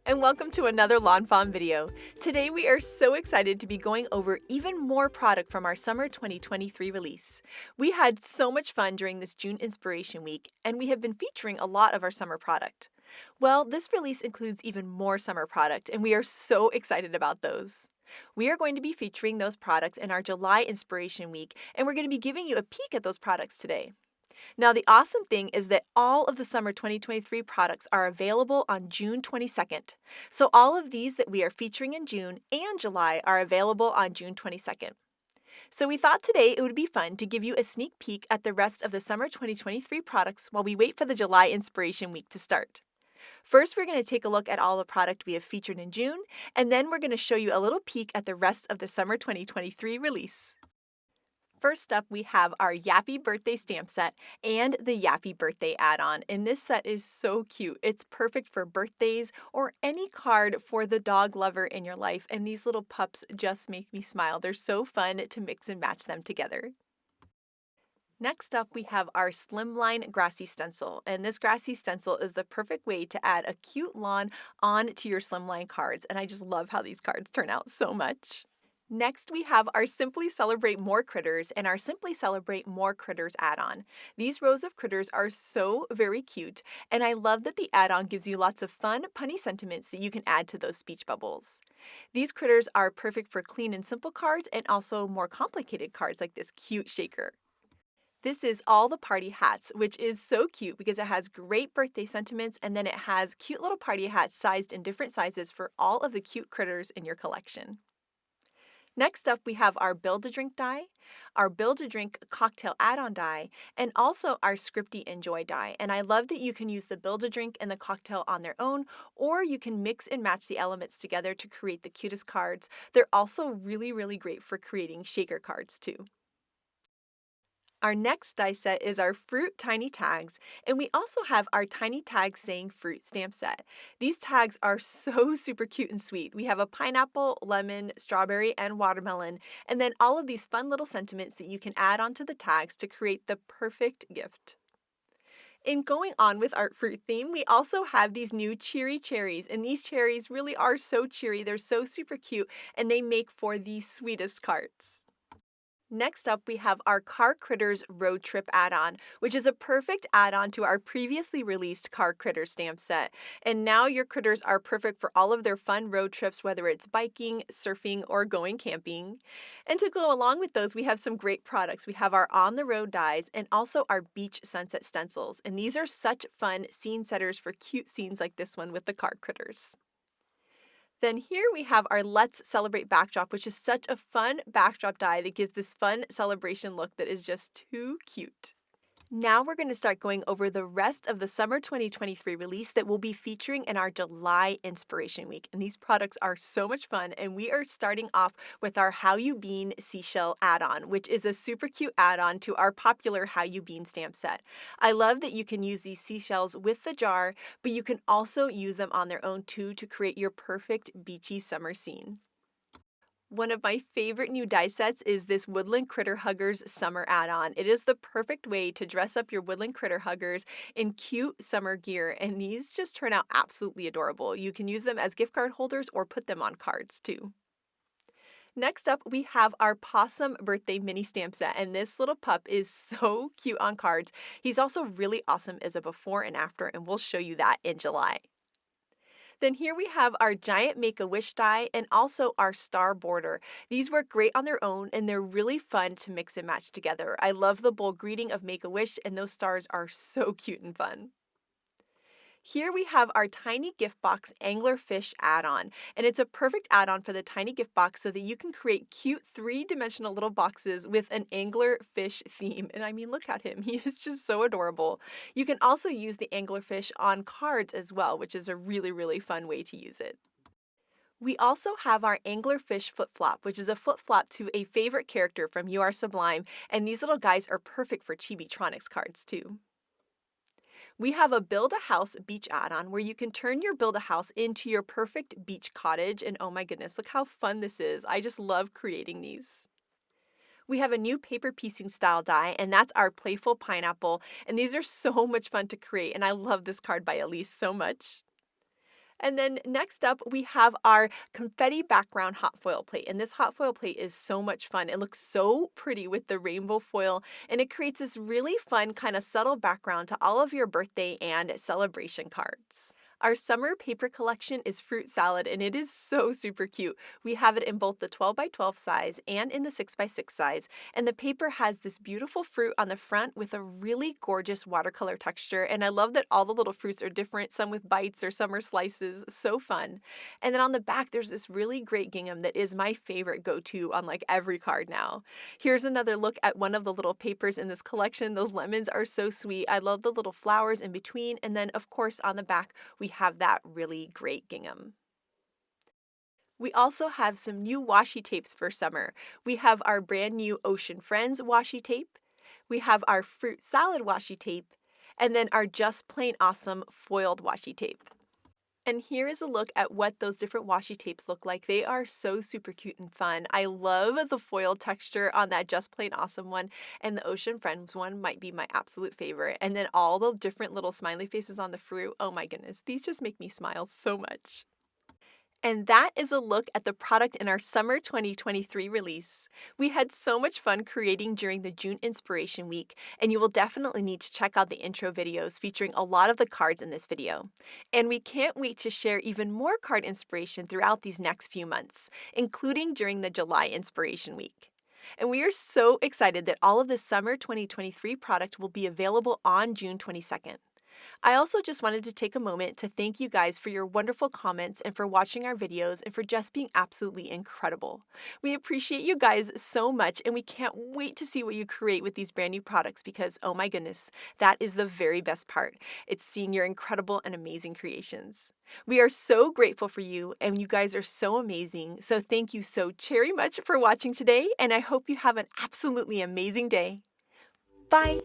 and welcome to another lawnfawn video. Today we are so excited to be going over even more product from our summer 2023 release. We had so much fun during this June Inspiration Week, and we have been featuring a lot of our summer product. Well, this release includes even more summer product, and we are so excited about those. We are going to be featuring those products in our July Inspiration Week, and we're going to be giving you a peek at those products today. Now, the awesome thing is that all of the summer 2023 products are available on June 22nd. So all of these that we are featuring in June and July are available on June 22nd. So we thought today it would be fun to give you a sneak peek at the rest of the summer 2023 products while we wait for the July Inspiration Week to start. First, we're going to take a look at all the product we have featured in June, and then we're going to show you a little peek at the rest of the summer 2023 release. First up, we have our Yappy Birthday stamp set and the Yappy Birthday add-on, and this set is so cute. It's perfect for birthdays or any card for the dog lover in your life, and these little pups just make me smile. They're so fun to mix and match them together. Next up, we have our Slimline Grassy Stencil, and this grassy stencil is the perfect way to add a cute lawn onto your Slimline cards, and I just love how these cards turn out so much. Next, we have our Simply Celebrate More Critters and our Simply Celebrate More Critters add-on. These rows of critters are so very cute, and I love that the add-on gives you lots of fun, punny sentiments that you can add to those speech bubbles. These critters are perfect for clean and simple cards and also more complicated cards like this cute shaker. This is All the Party Hats, which is so cute because it has great birthday sentiments, and then it has cute little party hats sized in different sizes for all of the cute critters in your collection. Next up, we have our Build-A-Drink die, our Build-A-Drink cocktail add-on die, and also our Scripty Enjoy die. And I love that you can use the Build-A-Drink and the cocktail on their own, or you can mix and match the elements together to create the cutest cards. They're also really, really great for creating shaker cards too. Our next die set is our Fruit Tiny Tags, and we also have our Tiny Tags Saying Fruit stamp set. These tags are so super cute and sweet. We have a pineapple, lemon, strawberry, and watermelon, and then all of these fun little sentiments that you can add onto the tags to create the perfect gift. In going on with our fruit theme, we also have these new cheery cherries, and these cherries really are so cheery. They're so super cute, and they make for the sweetest cards. Next up, we have our Car Critters Road Trip add-on, which is a perfect add-on to our previously released Car Critters stamp set. And now your critters are perfect for all of their fun road trips, whether it's biking, surfing, or going camping. And to go along with those, we have some great products. We have our On the Road dies and also our Beach Sunset stencils. And these are such fun scene setters for cute scenes like this one with the Car Critters. Then here we have our Let's Celebrate backdrop, which is such a fun backdrop die that gives this fun celebration look that is just too cute. Now we're going to start going over the rest of the summer 2023 release that we'll be featuring in our July Inspiration Week. And these products are so much fun, and we are starting off with our How You Bean Seashell add-on, which is a super cute add-on to our popular How You Bean stamp set. I love that you can use these seashells with the jar, but you can also use them on their own too to create your perfect beachy summer scene. One of my favorite new die sets is this Woodland Critter Huggers Summer add-on. It is the perfect way to dress up your Woodland Critter Huggers in cute summer gear, and these just turn out absolutely adorable. You can use them as gift card holders or put them on cards too. Next up, we have our Possum Birthday Mini Stamp Set, and this little pup is so cute on cards. He's also really awesome as a before and after, and we'll show you that in July. Then here we have our giant Make-A-Wish die and also our star border. These work great on their own, and they're really fun to mix and match together. I love the bold greeting of Make-A-Wish, and those stars are so cute and fun. Here we have our Tiny Gift Box Anglerfish add-on, and it's a perfect add-on for the Tiny Gift Box so that you can create cute three-dimensional little boxes with an anglerfish theme. And I mean, look at him. He is just so adorable. You can also use the anglerfish on cards as well, which is a really, really fun way to use it. We also have our Anglerfish Flip-Flop, which is a flip-flop to a favorite character from You Are Sublime, and these little guys are perfect for Chibi-Tronics cards too. We have a Build-A-House beach add-on where you can turn your Build-A-House into your perfect beach cottage, and oh my goodness, look how fun this is. I just love creating these. We have a new paper piecing style die, and that's our Playful Pineapple, and these are so much fun to create, and I love this card by Elise so much. And then next up, we have our confetti background hot foil plate. And this hot foil plate is so much fun. It looks so pretty with the rainbow foil, and it creates this really fun kind of subtle background to all of your birthday and celebration cards. Our summer paper collection is fruit salad, and it is so super cute. We have it in both the 12 by 12 size and in the 6 by 6 size, and the paper has this beautiful fruit on the front with a really gorgeous watercolor texture, and I love that all the little fruits are different, some with bites or some are slices, so fun. And then on the back, there's this really great gingham that is my favorite go-to on like every card now. Here's another look at one of the little papers in this collection. Those lemons are so sweet. I love the little flowers in between, and then of course on the back, we have that really great gingham. We also have some new washi tapes for summer. We have our brand new Ocean Friends washi tape. We have our fruit salad washi tape, and then our just plain awesome foiled washi tape. And here is a look at what those different washi tapes look like. They are so super cute and fun. I love the foil texture on that Just Plain Awesome one, and the Ocean Friends one might be my absolute favorite. And then all the different little smiley faces on the fruit. Oh my goodness, these just make me smile so much. And that is a look at the product in our summer 2023 release. We had so much fun creating during the June Inspiration Week, and you will definitely need to check out the intro videos featuring a lot of the cards in this video. And we can't wait to share even more card inspiration throughout these next few months, including during the July Inspiration Week. And we are so excited that all of the summer 2023 product will be available on June 22nd. I also just wanted to take a moment to thank you guys for your wonderful comments and for watching our videos and for just being absolutely incredible. We appreciate you guys so much, and we can't wait to see what you create with these brand new products because, oh my goodness, that is the very best part. It's seeing your incredible and amazing creations. We are so grateful for you, and you guys are so amazing. So thank you so very much for watching today, and I hope you have an absolutely amazing day. Bye!